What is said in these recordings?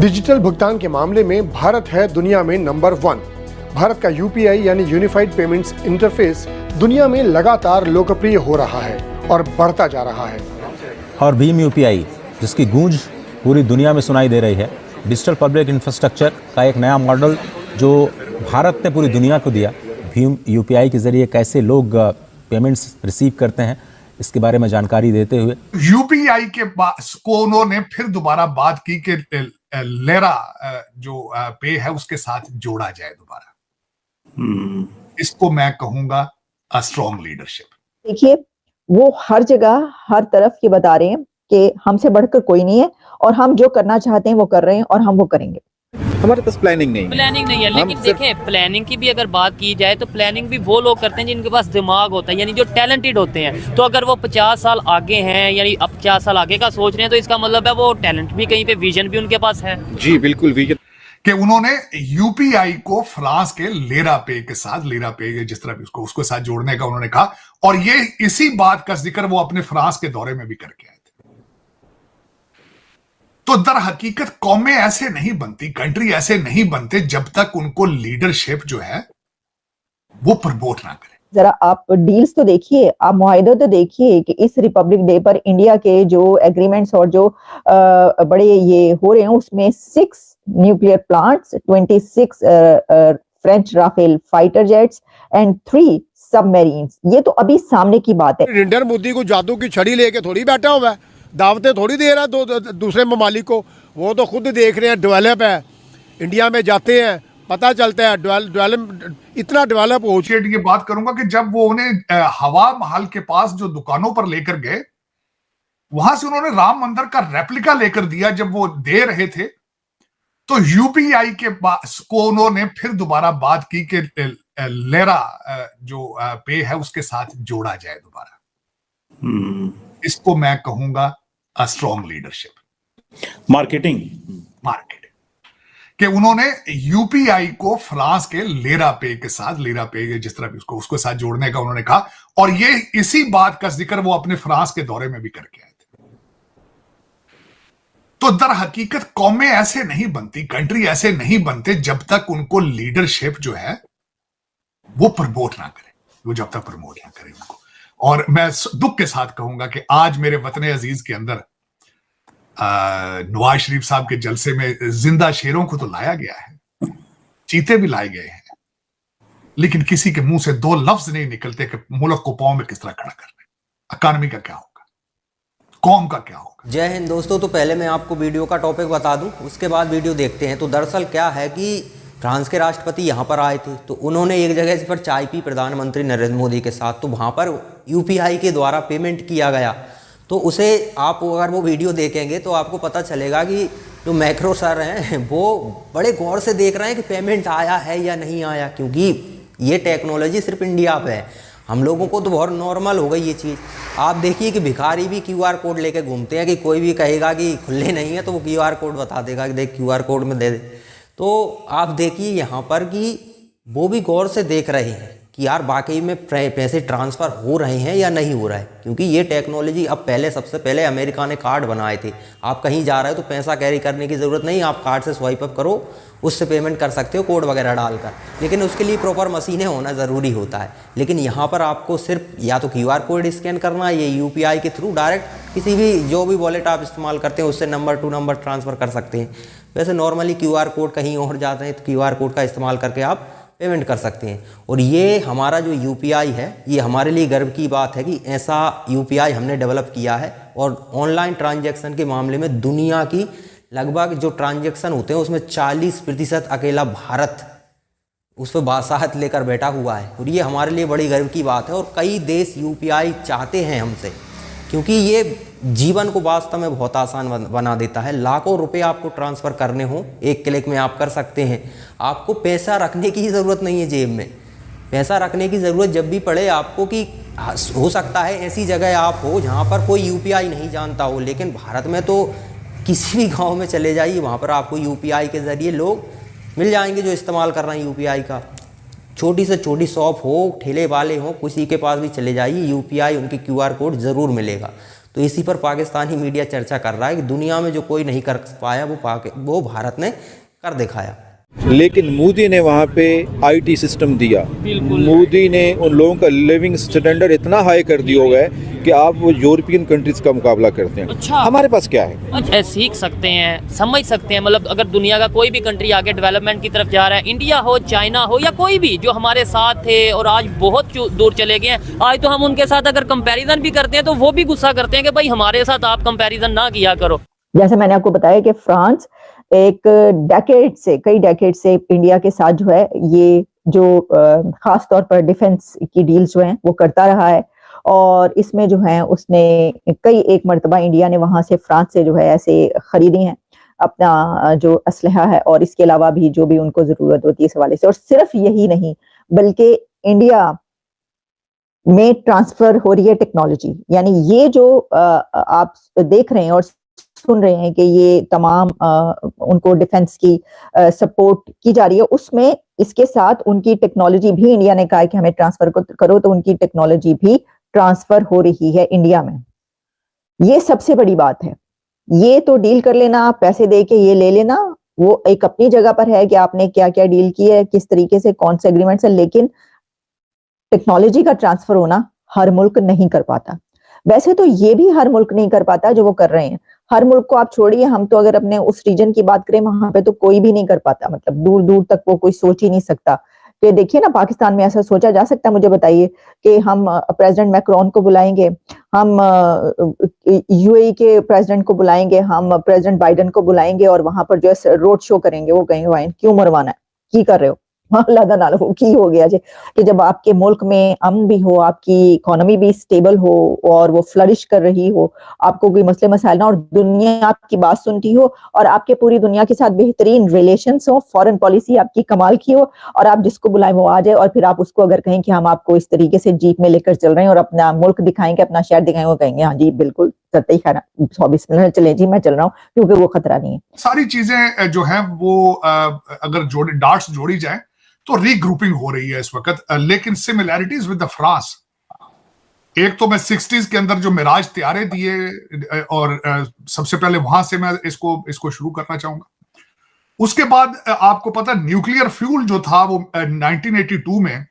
Digital भुगतान के मामले में भारत है दुनिया में नंबर 1। भारत का यूपीआई यानी यूनिफाइड पेमेंट्स इंटरफेस दुनिया में लगातार लोकप्रिय हो रहा है और बढ़ता जा रहा है। और भीम यूपीआई जिसकी गूंज पूरी दुनिया में सुनाई दे रही है, डिजिटल पब्लिक इंफ्रास्ट्रक्चर का एक नया मॉडल जो भारत ने पूरी दुनिया को दिया। भीम यूपीआई के जरिए कैसे लोग पेमेंट्स रिसीव करते हैं, इसके बारे में जानकारी देते हुए यूपीआई के को उन्होंने फिर दोबारा बात की कि लेरा जो पे है उसके साथ जोड़ा जाए दोबारा। इसको मैं कहूंगा अ स्ट्रॉन्ग लीडरशिप। देखिए, वो हर जगह हर तरफ ये बता रहे हैं कि हमसे बढ़कर कोई नहीं है और हम जो करना चाहते हैं वो कर रहे हैं और हम वो करेंगे। हमारे पास प्लानिंग नहीं है, लेकिन देखें प्लानिंग की भी अगर बात की जाए तो प्लानिंग भी वो लोग करते हैं जिनके पास दिमाग होता है, यानी जो टैलेंटेड होते हैं। तो अगर वो 50 साल आगे हैं, यानी अब 50 साल आगे का सोच रहे हैं, तो इसका मतलब है वो टैलेंट भी कहीं पे, विजन भी उनके पास है। जी बिल्कुल, विजन कि उन्होंने यूपीआई को फ्रांस के लेरा पे के साथ, लेरा पे जिस तरह भी उसको साथ जोड़ने का उन्होंने कहा, और ये इसी बात का जिक्र वो अपने फ्रांस के दौरे में भी करके आए थे। तो दर हकीकत कौमें ऐसे नहीं बनती, कंट्री ऐसे नहीं बनते जब तक उनको लीडरशिप जो है वो प्रमोट ना करे। जरा आप डील्स तो देखिए, आप मुआहिदे तो देखिए कि इस रिपब्लिक डे पर इंडिया के जो एग्रीमेंट्स और जो बड़े ये हो रहे हैं, उसमें 6 nuclear plants, 26 French Rafale fighter jets and 3 submarines. ये तो अभी सामने की बात है। नरेंद्र मोदी को जादू की छड़ी लेके थोड़ी बैठा हुआ है, दावतें थोड़ी दे रहा है दूसरे ममालिक को। वो तो खुद देख रहे हैं, डेवलप है। इंडिया में जाते हैं, पता चलता है डेवलप इतना डेवलप हो चुका है। ये बात करूंगा कि जब वो उन्हें हवा महल के पास जो दुकानों पर लेकर गए, वहां से उन्होंने राम मंदिर का रेप्लिका लेकर दिया। जब वो दे रहे थे तो यूपीआई को उन्होंने फिर दोबारा बात की कि लेरा जो पे है उसके साथ जोड़ा जाए दोबारा। इसको मैं कहूंगा अ स्ट्रॉन्ग लीडरशिप। मार्केटिंग कि उन्होंने यूपीआई को फ्रांस के लेरा पे के साथ, लेरा पे जिस तरह भी उसको साथ जोड़ने का उन्होंने कहा, और ये इसी बात का जिक्र वो अपने फ्रांस के दौरे में भी करके आए थे। तो दर हकीकत कौमें ऐसे नहीं बनती, कंट्री ऐसे नहीं बनते जब तक उनको लीडरशिप जो है वो प्रमोट ना करे, वो जब तक प्रमोट ना करे उनको। और मैं दुख के साथ कहूंगा कि आज मेरे वतन अजीज के अंदर नवाज शरीफ साहब के जलसे में जिंदा शेरों को तो लाया गया है, चीते भी लाए गए हैं, लेकिन किसी के मुंह से 2 लफ्ज नहीं निकलते कि मुल्क को पांव में किस तरह खड़ा करना है, इकॉनमी का क्या होगा, कौम का क्या होगा। जय हिंद दोस्तों। तो पहले मैं आपको वीडियो का टॉपिक बता दूं, उसके बाद वीडियो देखते हैं। तो दरअसल क्या है कि फ्रांस के राष्ट्रपति यहाँ पर आए थे, तो उन्होंने एक जगह पर चाय पी प्रधानमंत्री नरेंद्र मोदी के साथ, तो वहाँ पर यूपीआई के द्वारा पेमेंट किया गया। तो उसे आप अगर वो वीडियो देखेंगे तो आपको पता चलेगा कि जो मैक्रो सर हैं वो बड़े गौर से देख रहे हैं कि पेमेंट आया है या नहीं आया, क्योंकि ये टेक्नोलॉजी सिर्फ इंडिया पे है। हम लोगों को तो बहुत नॉर्मल हो गई ये चीज़। आप देखिए कि भिखारी भी क्यूआर कोड लेके घूमते हैं, कि कोई भी कहेगा कि खुले नहीं है तो वो क्यूआर कोड बता देगा कि देख क्यूआर कोड में दे दे। तो आप देखिए यहाँ पर कि वो भी गौर से देख रहे हैं कि यार वाकई में पैसे ट्रांसफ़र हो रहे हैं या नहीं हो रहा है, क्योंकि ये टेक्नोलॉजी अब पहले, सबसे पहले अमेरिका ने कार्ड बनाए थे। आप कहीं जा रहे हो तो पैसा कैरी करने की ज़रूरत नहीं, आप कार्ड से स्वाइप अप करो, उससे पेमेंट कर सकते हो कोड वगैरह डालकर, लेकिन उसके लिए प्रॉपर मशीनें होना ज़रूरी होता है। लेकिन यहाँ पर आपको सिर्फ या तो क्यूआर कोड स्कैन करना है, ये यूपीआई के थ्रू डायरेक्ट किसी भी जो भी वॉलेट आप इस्तेमाल करते हैं उससे नंबर टू नंबर ट्रांसफ़र कर सकते हैं। वैसे नॉर्मली क्यूआर कोड कहीं और जाते हैं तो क्यूआर कोड का इस्तेमाल करके आप पेमेंट कर सकते हैं। और ये हमारा जो यूपीआई है, ये हमारे लिए गर्व की बात है कि ऐसा यूपीआई हमने डेवलप किया है। और ऑनलाइन ट्रांजैक्शन के मामले में दुनिया की लगभग जो ट्रांजैक्शन होते हैं उसमें 40% अकेला भारत उस पर बासाहत लेकर बैठा हुआ है, और ये हमारे लिए बड़ी गर्व की बात है। और कई देश यूपीआई चाहते हैं हमसे, क्योंकि ये जीवन को वास्तव में बहुत आसान बना देता है। लाखों रुपए आपको ट्रांसफ़र करने हो, एक क्लिक में आप कर सकते हैं। आपको पैसा रखने की ज़रूरत नहीं है जेब में। पैसा रखने की ज़रूरत जब भी पड़े आपको, कि हो सकता है ऐसी जगह आप हो जहाँ पर कोई यूपीआई नहीं जानता हो, लेकिन भारत में तो किसी भी गांव में चले जाइए, वहाँ पर आपको यूपीआई के ज़रिए लोग मिल जाएंगे जो इस्तेमाल कर रहे हैं यूपीआई का। छोटी से छोटी शॉप हो, ठेले वाले हो, किसी के पास भी चले जाइए, यूपीआई उनकी क्यूआर कोड ज़रूर मिलेगा। तो इसी पर पाकिस्तानी मीडिया चर्चा कर रहा है कि दुनिया में जो कोई नहीं कर पाया वो भारत ने कर दिखाया। लेकिन मोदी ने वहाँ पे आईटी सिस्टम दिया, मोदी ने उन लोगों का लिविंग स्टैंडर्ड इतना हाई कर दिया हुआ है कि आप वो यूरोपियन कंट्रीज का मुकाबला करते हैं। अच्छा, हमारे पास क्या है? अच्छा, सीख सकते हैं, समझ सकते हैं। मतलब अगर दुनिया का कोई भी कंट्री आगे डेवलपमेंट की तरफ जा रहा है, इंडिया हो, चाइना हो या कोई भी जो हमारे साथ थे और आज बहुत दूर चले गए हैं, आज तो हम उनके साथ अगर कंपैरिजन भी करते हैं तो वो भी गुस्सा करते हैं कि भाई हमारे साथ आप कंपैरिजन ना किया करो। जैसे मैंने आपको बताया कि फ्रांस एक कई डेकेड से इंडिया के साथ जो है ये जो खास तौर पर डिफेंस की डील्स जो हैं वो करता रहा है, और इसमें जो है उसने एक मर्तबा इंडिया ने वहां से फ्रांस से जो है ऐसे खरीदी हैं अपना जो असलहा है, और इसके अलावा भी जो भी उनको जरूरत होती है इस हवाले से। और सिर्फ यही नहीं बल्कि इंडिया में ट्रांसफर हो रही है टेक्नोलॉजी, यानी ये जो आप देख रहे हैं और सुन रहे हैं कि ये तमाम उनको डिफेंस की सपोर्ट की जा रही है, उसमें इसके साथ उनकी टेक्नोलॉजी भी इंडिया ने कहा कि हमें ट्रांसफर करो, तो उनकी टेक्नोलॉजी भी ट्रांसफर हो रही है इंडिया में। ये सबसे बड़ी बात है। ये तो डील कर लेना, पैसे दे के ये ले लेना, वो एक अपनी जगह पर है कि आपने क्या क्या डील की है, किस तरीके से, कौन से एग्रीमेंट से, लेकिन टेक्नोलॉजी का ट्रांसफर होना हर मुल्क नहीं कर पाता। वैसे तो ये भी हर मुल्क नहीं कर पाता जो वो कर रहे हैं। हर मुल्क को आप छोड़िए, हम तो अगर अपने उस रीजन की बात करें वहां पे तो कोई भी नहीं कर पाता, मतलब दूर दूर तक वो कोई सोच ही नहीं सकता। कि देखिए ना, पाकिस्तान में ऐसा सोचा जा सकता है? मुझे बताइए कि हम प्रेसिडेंट मैक्रोन को बुलाएंगे, हम यूएई के प्रेसिडेंट को बुलाएंगे, हम प्रेसिडेंट बाइडेन को बुलाएंगे और वहां पर जो है रोड शो करेंगे। वो कहेंगे क्यों मरवाना है, की कर रहे हो, अल्लाह ना हो की हो गया जी। कि जब आपके मुल्क में अमन भी हो, आपकी इकोनॉमी भी स्टेबल हो और वो फ्लरिश कर रही हो, आपको कोई मसले मसाइल ना, और दुनिया आपकी बात सुनती हो, और आपके पूरी दुनिया के साथ बेहतरीन रिलेशंस हो, फॉरेन पॉलिसी आपकी कमाल की हो, और आप जिसको बुलाएं वो आ जाए, और फिर आप उसको अगर कहें कि हम आपको इस तरीके से जीप में लेकर चल रहे हैं और अपना मुल्क दिखाएंगे, अपना शहर दिखाएंगे, वो कहेंगे हाँ जी बिल्कुल सत्य ही खाना, चले जी मैं चल रहा हूँ, क्योंकि वो खतरा नहीं है। सारी चीजें जो है वो अगर डार्ट्स जोड़ी जाए तो रीग्रुपिंग हो रही है इस वक्त। लेकिन सिमिलैरिटीज विद द फ्रांस, एक तो मैं 60s के अंदर जो मिराज तैयारे दिए, और सबसे पहले वहां से मैं इसको शुरू करना चाहूंगा। उसके बाद आपको पता न्यूक्लियर फ्यूल जो था वो 1982 में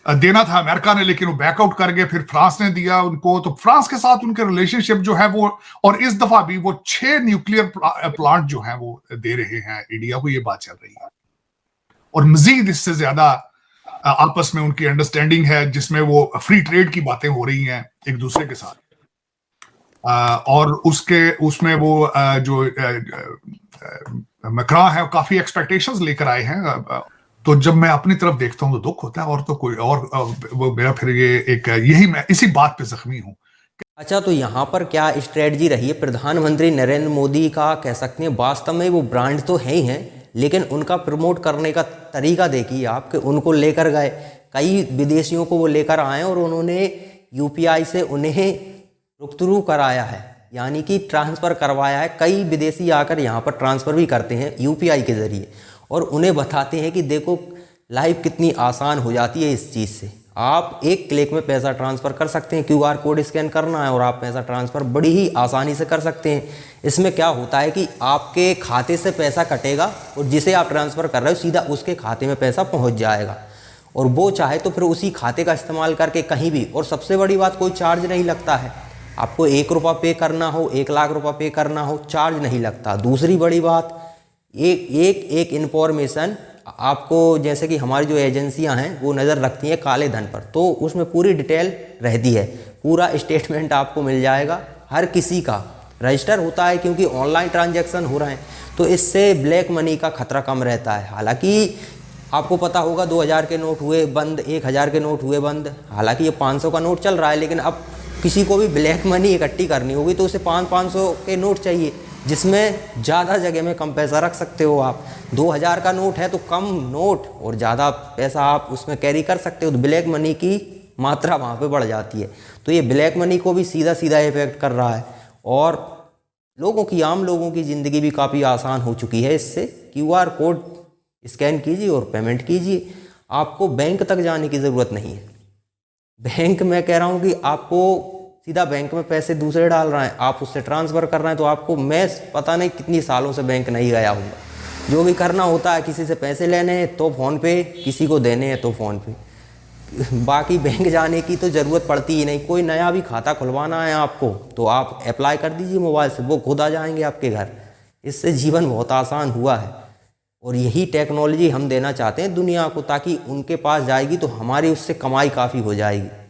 देना था अमेरिका ने, लेकिन वो बैकआउट कर गए, फिर फ्रांस ने दिया उनको। तो फ्रांस के साथ उनके रिलेशनशिप जो है वो, और इस दफा भी वो 6 न्यूक्लियर प्लांट जो है वो दे रहे हैं इंडिया को, ये बात चल रही है। और मजीद इससे ज्यादा आपस में उनकी अंडरस्टैंडिंग है, जिसमें वो फ्री ट्रेड की बातें हो रही हैं एक दूसरे के साथ। और उसमें वो जो मैक्रोन है काफी एक्सपेक्टेशंस लेकर आए हैं। तो जब मैं अपनी तरफ देखता हूं तो दुख होता है, और तो कोई और वो मेरा फिर ये एक यही, मैं इसी बात पे जख्मी हूं। अच्छा, तो यहाँ पर क्या स्ट्रेटजी रही है प्रधानमंत्री नरेंद्र मोदी का? कह सकते हैं वास्तव में वो ब्रांड तो है ही हैं, लेकिन उनका प्रमोट करने का तरीका देखिए आप, कि उनको लेकर गए, कई विदेशियों को वो लेकर आए और उन्होंने यूपीआई से उन्हें रुखरुख कराया है, यानी कि ट्रांसफ़र करवाया है। कई विदेशी आकर यहाँ पर ट्रांसफ़र भी करते हैं यूपीआई के ज़रिए, और उन्हें बताते हैं कि देखो लाइफ कितनी आसान हो जाती है इस चीज़ से। आप एक क्लिक में पैसा ट्रांसफ़र कर सकते हैं, क्यूआर कोड स्कैन करना है और आप पैसा ट्रांसफ़र बड़ी ही आसानी से कर सकते हैं। इसमें क्या होता है कि आपके खाते से पैसा कटेगा और जिसे आप ट्रांसफ़र कर रहे हो सीधा उसके खाते में पैसा पहुंच जाएगा, और वो चाहे तो फिर उसी खाते का इस्तेमाल करके कहीं भी, और सबसे बड़ी बात कोई चार्ज नहीं लगता है। आपको 1 रुपया पे करना हो, 1 लाख रुपया पे करना हो, चार्ज नहीं लगता। दूसरी बड़ी बात, एक इन्फॉर्मेशन आपको, जैसे कि हमारी जो एजेंसियां हैं वो नज़र रखती हैं काले धन पर, तो उसमें पूरी डिटेल रहती है, पूरा स्टेटमेंट आपको मिल जाएगा। हर किसी का रजिस्टर होता है क्योंकि ऑनलाइन ट्रांजैक्शन हो रहे हैं, तो इससे ब्लैक मनी का खतरा कम रहता है। हालांकि आपको पता होगा 2000 के नोट हुए बंद, 1000 के नोट हुए बंद, हालांकि ये 500 का नोट चल रहा है, लेकिन अब किसी को भी ब्लैक मनी इकट्ठी करनी होगी तो उसे 500 के नोट चाहिए, जिसमें ज़्यादा जगह में कम पैसा रख सकते हो आप। 2000 का नोट है तो कम नोट और ज़्यादा पैसा आप उसमें कैरी कर सकते हो, तो ब्लैक मनी की मात्रा वहाँ पे बढ़ जाती है। तो ये ब्लैक मनी को भी सीधा सीधा इफेक्ट कर रहा है, और आम लोगों की ज़िंदगी भी काफ़ी आसान हो चुकी है इससे। क्यूआर कोड स्कैन कीजिए और पेमेंट कीजिए, आपको बैंक तक जाने की ज़रूरत नहीं है। बैंक, मैं कह रहा हूँ कि आपको सीधा बैंक में पैसे दूसरे डाल रहे हैं, आप उससे ट्रांसफ़र कर रहे हैं। तो आपको, मैं पता नहीं कितनी सालों से बैंक नहीं गया हूँ, जो भी करना होता है किसी से पैसे लेने हैं तो फ़ोन पे, किसी को देने हैं तो फ़ोन पे, बाकी बैंक जाने की तो ज़रूरत पड़ती ही नहीं। कोई नया भी खाता खुलवाना है आपको तो आप अप्लाई कर दीजिए मोबाइल से, वो खुद आ जाएंगे आपके घर। इससे जीवन बहुत आसान हुआ है और यही टेक्नोलॉजी हम देना चाहते हैं दुनिया को, ताकि उनके पास जाएगी तो हमारी उससे कमाई काफ़ी हो जाएगी।